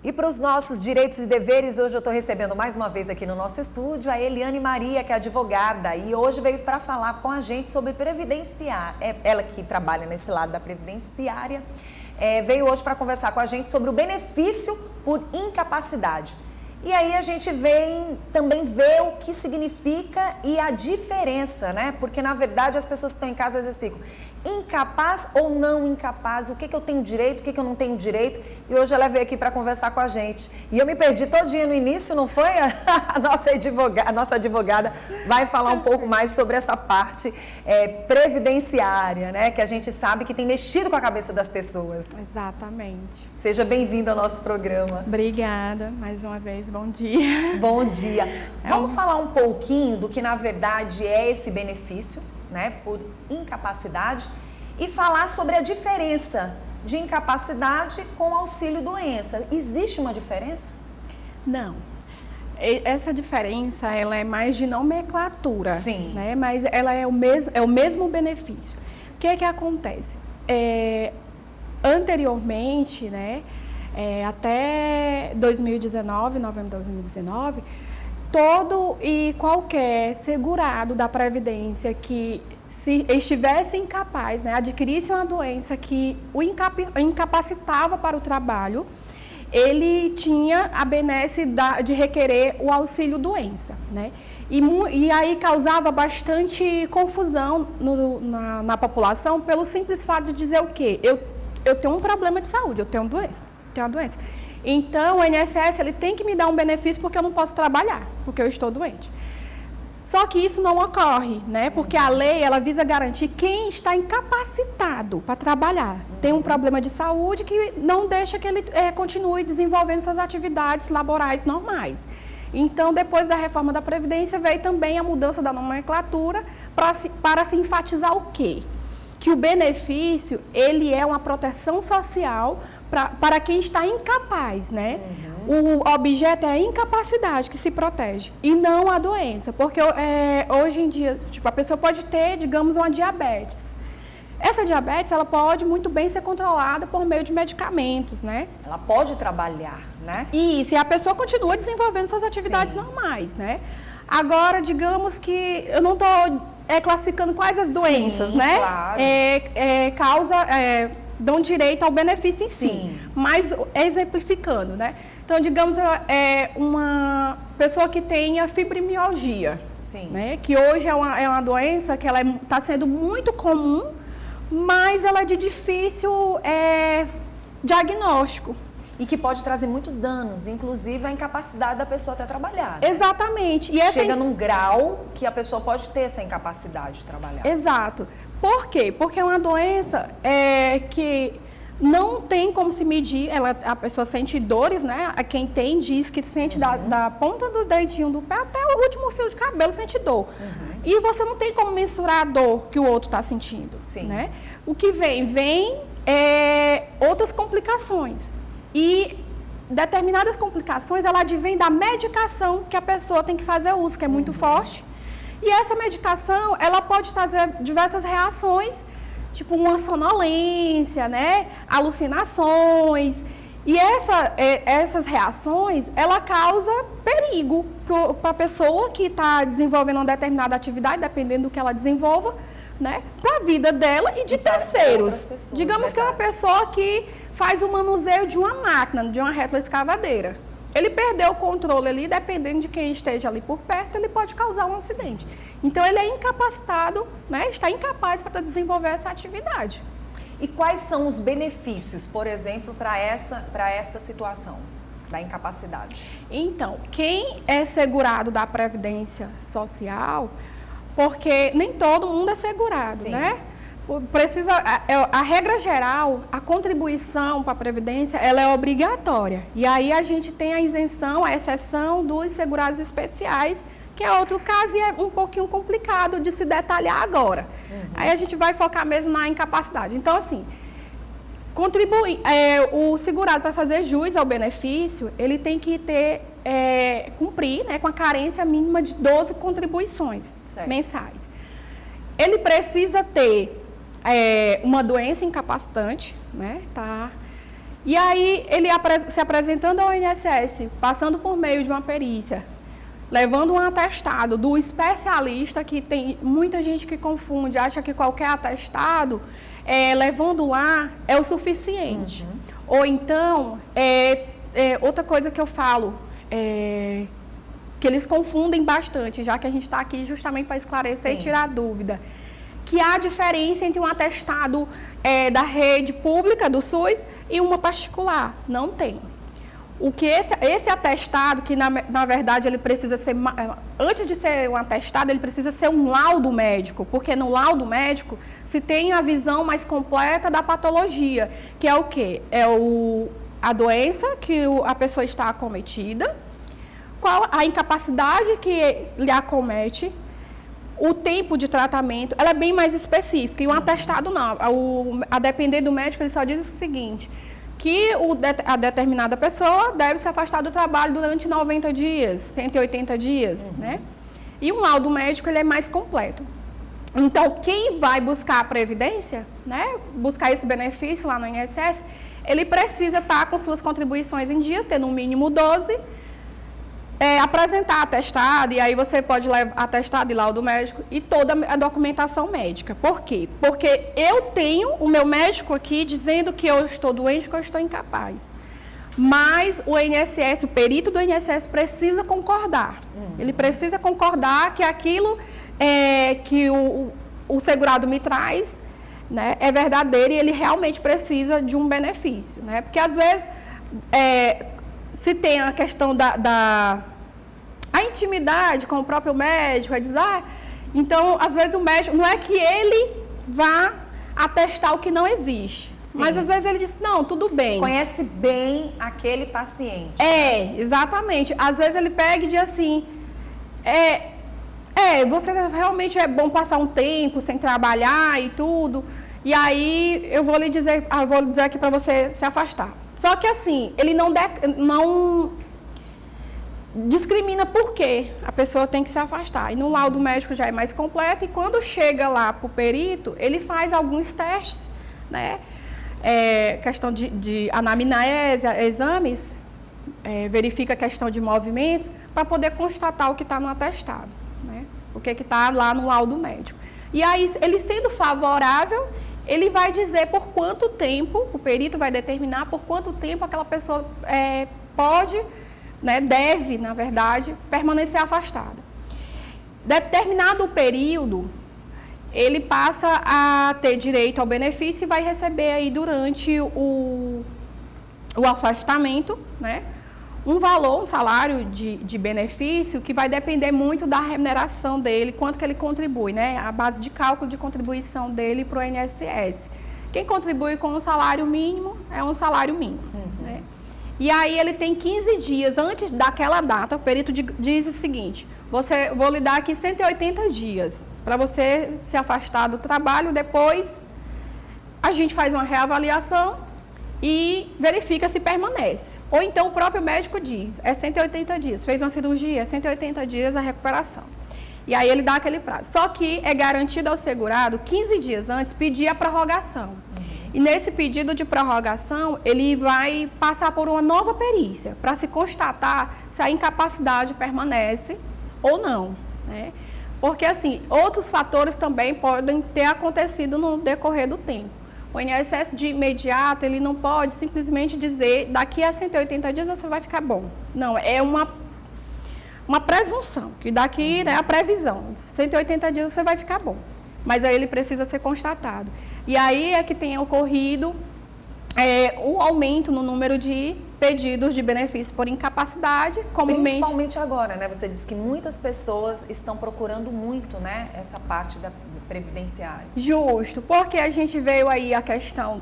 E para os nossos direitos e deveres, hoje eu estou recebendo mais uma vez aqui no nosso estúdio a Eliane Maria, que é advogada, e hoje veio para falar com a gente sobre previdenciária. Ela que trabalha nesse lado da previdenciária, veio hoje para conversar com a gente sobre o benefício por incapacidade. E aí a gente vem também ver o que significa e a diferença, né? Porque, na verdade, as pessoas que estão em casa às vezes ficam incapaz ou não incapaz, o que eu tenho direito, o que eu não tenho direito. E hoje ela veio aqui para conversar com a gente. E eu me perdi todinha no início, não foi? A nossa advogada vai falar um pouco mais sobre essa parte previdenciária, né? Que a gente sabe que tem mexido com a cabeça das pessoas. Exatamente. Seja bem-vinda ao nosso programa. Obrigada, mais uma vez, bom dia. Bom dia. Vamos falar um pouquinho do que, na verdade, é esse benefício, né, por incapacidade, e falar sobre a diferença de incapacidade com auxílio-doença. Existe uma diferença? Não. Essa diferença, ela é mais de nomenclatura. Sim. Né? Mas ela é o mesmo benefício. O que é que acontece? Anteriormente, né, até 2019, novembro de 2019, todo e qualquer segurado da Previdência que se estivesse incapaz, né, adquirisse uma doença que o incapacitava para o trabalho, ele tinha a benesse de requerer o auxílio-doença, né? E aí causava bastante confusão na população pelo simples fato de dizer o quê? Eu tenho um problema de saúde, eu tenho uma doença. Então, o INSS ele tem que me dar um benefício porque eu não posso trabalhar, porque eu estou doente. Só que isso não ocorre, né? Porque a lei, ela visa garantir quem está incapacitado para trabalhar. Tem um problema de saúde que não deixa que ele continue desenvolvendo suas atividades laborais normais. Então, depois da reforma da Previdência, veio também a mudança da nomenclatura para se enfatizar o quê? Que o benefício, ele é uma proteção social para quem está incapaz, né? O objeto é a incapacidade que se protege e não a doença, porque hoje em dia, tipo, a pessoa pode ter, digamos, uma diabetes. Essa diabetes, ela pode muito bem ser controlada por meio de medicamentos, né? Ela pode trabalhar, né? Isso, e a pessoa continua desenvolvendo suas atividades normais, né? Agora, digamos que eu não estou classificando quais as doenças, né? Claro. Dão direito ao benefício em si. Sim. Mas exemplificando, né? Então, digamos, uma pessoa que tenha fibromialgia, sim, né? Que hoje é uma doença que ela está sendo muito comum, mas ela é de difícil diagnóstico. E que pode trazer muitos danos, inclusive a incapacidade da pessoa até trabalhar. Né? Exatamente. Chega num grau que a pessoa pode ter essa incapacidade de trabalhar. Exato. Por quê? Porque é uma doença que não tem como se medir, a pessoa sente dores, né? Quem tem diz que sente da ponta do dedinho do pé até o último fio de cabelo sente dor. E você não tem como mensurar a dor que o outro está sentindo. Sim. Né? O que vem outras complicações. E determinadas complicações, ela advém da medicação que a pessoa tem que fazer uso, que é muito forte. E essa medicação, ela pode trazer diversas reações, tipo uma sonolência, né? Alucinações. E essas reações, ela causa perigo para a pessoa que está desenvolvendo uma determinada atividade, dependendo do que ela desenvolva, né? Para a vida dela e de terceiros. Digamos que é uma pessoa que faz o manuseio de uma máquina, de uma retroescavadeira. Ele perdeu o controle ali, dependendo de quem esteja ali por perto, ele pode causar um acidente. Então, ele é incapacitado, né? Está incapaz para desenvolver essa atividade. E quais são os benefícios, por exemplo, para esta situação da incapacidade? Então, quem é segurado da Previdência Social, porque nem todo mundo é segurado, sim, né? A regra geral, a contribuição para a Previdência, ela é obrigatória. E aí a gente tem a isenção, a exceção dos segurados especiais, que é outro caso e é um pouquinho complicado de se detalhar agora. Aí a gente vai focar mesmo na incapacidade. Então, assim, o segurado, para fazer jus ao benefício, ele tem que cumprir, né, com a carência mínima de 12 contribuições mensais. Ele precisa ter uma doença incapacitante, né, tá? E aí, ele se apresentando ao INSS, passando por meio de uma perícia, levando um atestado do especialista, que tem muita gente que confunde, acha que qualquer atestado, levando lá, é o suficiente. Ou então, outra coisa que eu falo, que eles confundem bastante, já que a gente está aqui justamente para esclarecer e tirar dúvida, que há diferença entre um atestado da rede pública do SUS e uma particular. Não tem. O que esse atestado, que na verdade ele precisa ser, antes de ser um atestado, ele precisa ser um laudo médico, porque no laudo médico se tem a visão mais completa da patologia, que é o quê? A doença que a pessoa está acometida, qual a incapacidade que lhe acomete, o tempo de tratamento, ela é bem mais específica. E um atestado não. A depender do médico, ele só diz o seguinte, que a determinada pessoa deve se afastar do trabalho durante 90 dias, 180 dias, né? E um laudo médico, ele é mais completo. Então, quem vai buscar a previdência, né, buscar esse benefício lá no INSS, ele precisa estar com suas contribuições em dia, ter no mínimo 12, apresentar atestado, e aí você pode levar atestado e laudo médico e toda a documentação médica. Por quê? Porque eu tenho o meu médico aqui dizendo que eu estou doente, que eu estou incapaz. Mas o INSS, o perito do INSS precisa concordar. Ele precisa concordar que aquilo que o segurado me traz, né, é verdadeiro e ele realmente precisa de um benefício, né? Porque às vezes se tem a questão a intimidade com o próprio médico, então, às vezes o médico, não é que ele vá atestar o que não existe, sim, mas às vezes ele diz, não, tudo bem. Conhece bem aquele paciente. Exatamente. Às vezes ele pega e diz assim, você realmente é bom passar um tempo sem trabalhar e tudo, e aí eu vou lhe dizer aqui para você se afastar. Só que assim, ele não discrimina por quê a pessoa tem que se afastar. E no laudo médico já é mais completo, e quando chega lá para o perito, ele faz alguns testes, né? Questão de anamnese, exames, verifica a questão de movimentos, para poder constatar o que está no atestado, né? O que está lá no laudo médico. E aí, ele sendo favorável, ele vai dizer por quanto tempo, o perito vai determinar por quanto tempo aquela pessoa pode, né, deve, na verdade, permanecer afastada. Determinado o período, ele passa a ter direito ao benefício e vai receber aí durante o afastamento, né, um valor, um salário de benefício que vai depender muito da remuneração dele, quanto que ele contribui, né, a base de cálculo de contribuição dele para o INSS. Quem contribui com um salário mínimo é um salário mínimo, né? E aí ele tem 15 dias antes daquela data, o perito diz o seguinte, vou lhe dar aqui 180 dias para você se afastar do trabalho, depois a gente faz uma reavaliação e verifica se permanece. Ou então o próprio médico diz, 180 dias, fez uma cirurgia, 180 dias a recuperação. E aí ele dá aquele prazo. Só que é garantido ao segurado, 15 dias antes, pedir a prorrogação. E nesse pedido de prorrogação, ele vai passar por uma nova perícia, para se constatar se a incapacidade permanece ou não, né? Porque, assim, outros fatores também podem ter acontecido no decorrer do tempo. O INSS, de imediato, ele não pode simplesmente dizer, daqui a 180 dias você vai ficar bom. Não, é uma presunção, que daqui, né, a previsão, 180 dias você vai ficar bom. Mas aí ele precisa ser constatado. E aí é que tem ocorrido um aumento no número de pedidos de benefício por incapacidade, comumente... Principalmente agora, né? Você disse que muitas pessoas estão procurando muito, né, essa parte da previdenciária. Justo, porque a gente veio aí a questão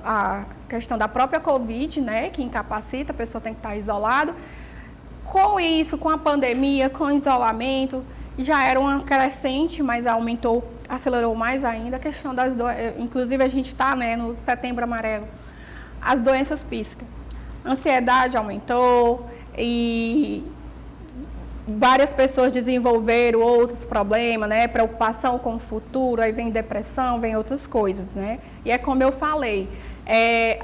da própria Covid, né, que incapacita, a pessoa tem que estar isolada. Com isso, com a pandemia, com o isolamento, já era uma crescente, mas acelerou mais ainda a questão das doenças. Inclusive, a gente está, né, no Setembro Amarelo. As doenças psíquicas. Ansiedade aumentou e várias pessoas desenvolveram outros problemas, né? Preocupação com o futuro, aí vem depressão, vem outras coisas, né? E é como eu falei,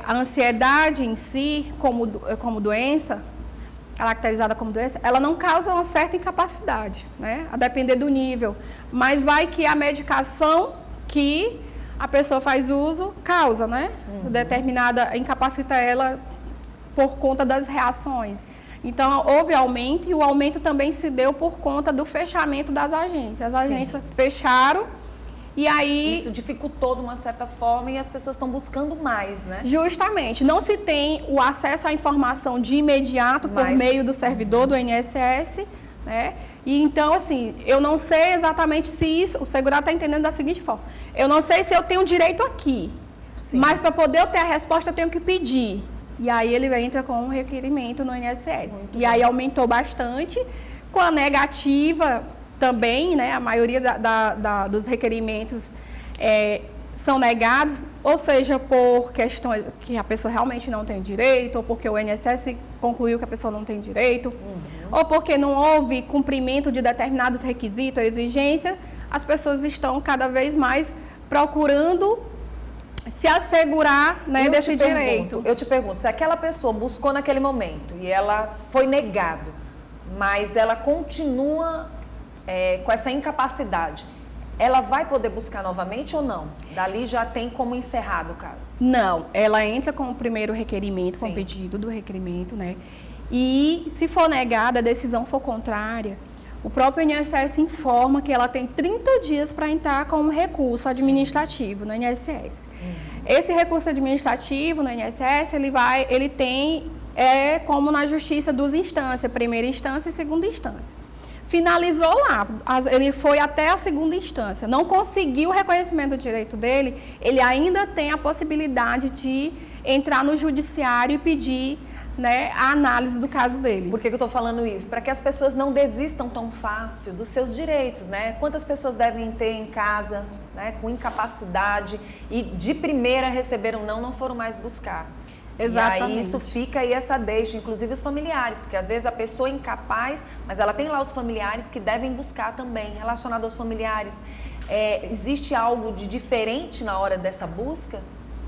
A ansiedade em si, como doença, caracterizada como doença, ela não causa uma certa incapacidade, né? A depender do nível. Mas vai que a medicação que a pessoa faz uso causa, né? Determinada, incapacita ela por conta das reações. Então, houve aumento, e o aumento também se deu por conta do fechamento das agências. As agências fecharam, e aí... Isso dificultou de uma certa forma, e as pessoas estão buscando mais, né? Justamente. Não se tem o acesso à informação de imediato por meio do servidor do INSS, né? E então, assim, eu não sei exatamente se isso... O segurado está entendendo da seguinte forma. Eu não sei se eu tenho direito aqui, mas para poder eu ter a resposta, eu tenho que pedir. E aí ele entra com um requerimento no INSS. E aí aumentou bastante. Com a negativa também, né? A maioria dos requerimentos são negados, ou seja, por questões que a pessoa realmente não tem direito, ou porque o INSS concluiu que a pessoa não tem direito, ou porque não houve cumprimento de determinados requisitos ou exigências. As pessoas estão cada vez mais procurando se assegurar, né, desse direito. Eu te pergunto, se aquela pessoa buscou naquele momento e ela foi negado, mas ela continua com essa incapacidade, ela vai poder buscar novamente ou não? Dali já tem como encerrado o caso? Não, ela entra com o primeiro requerimento, com o pedido do requerimento, né? E se for negada, a decisão for contrária, o próprio INSS informa que ela tem 30 dias para entrar com um recurso administrativo no INSS. Esse recurso administrativo no INSS, ele tem como na justiça 2 instâncias, primeira instância e segunda instância. Finalizou lá, ele foi até a segunda instância, não conseguiu o reconhecimento do direito dele, ele ainda tem a possibilidade de entrar no judiciário e pedir, né, a análise do caso dele. Por que eu estou falando isso? Para que as pessoas não desistam tão fácil dos seus direitos, né? Quantas pessoas devem ter em casa, né, com incapacidade e de primeira receberam não foram mais buscar. Exatamente. E aí isso fica aí essa deixa, inclusive os familiares, porque às vezes a pessoa é incapaz, mas ela tem lá os familiares que devem buscar também. Relacionado aos familiares, existe algo de diferente na hora dessa busca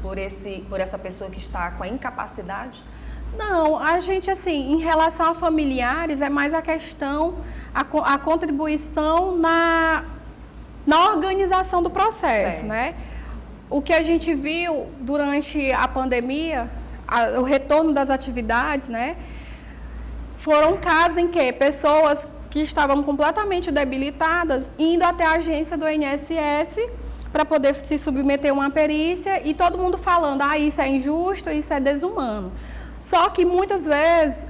por essa pessoa que está com a incapacidade? Não, a gente, assim, em relação a familiares, é mais a questão, a contribuição na organização do processo, né? O que a gente viu durante a pandemia, o retorno das atividades, né? Foram casos em que pessoas que estavam completamente debilitadas, indo até a agência do INSS para poder se submeter a uma perícia, e todo mundo falando, isso é injusto, isso é desumano. Só que muitas vezes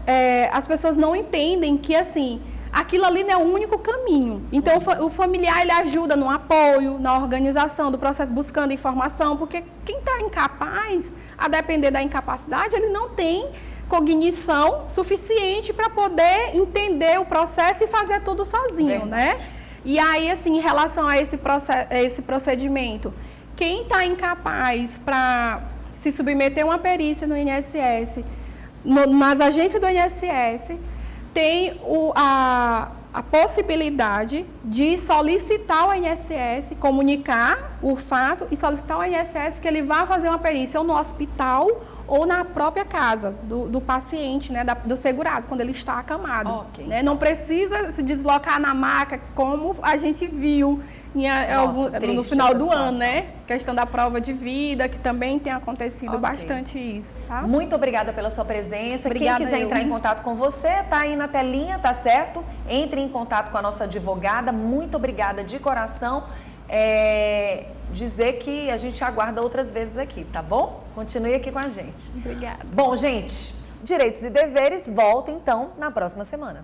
as pessoas não entendem que, assim, aquilo ali não é o único caminho. Então, o familiar, ele ajuda no apoio, na organização do processo, buscando informação, porque quem está incapaz, a depender da incapacidade, ele não tem cognição suficiente para poder entender o processo e fazer tudo sozinho, né? E aí, assim, em relação a esse procedimento, quem está incapaz para se submeter a uma perícia no INSS, nas agências do INSS, tem a possibilidade de solicitar ao INSS, comunicar o fato e solicitar ao INSS que ele vá fazer uma perícia ou no hospital ou na própria casa do paciente, né, do segurado, quando ele está acamado. Né? Não precisa se deslocar na maca, como a gente viu no final do ano, né? Questão da prova de vida, que também tem acontecido bastante isso, tá? Muito obrigada pela sua presença. Obrigada. Quem quiser entrar em contato com você, tá aí na telinha, tá certo? Entre em contato com a nossa advogada. Muito obrigada de coração. Dizer que a gente aguarda outras vezes aqui, tá bom? Continue aqui com a gente. Obrigada. Bom, gente, Direitos e Deveres volta então na próxima semana.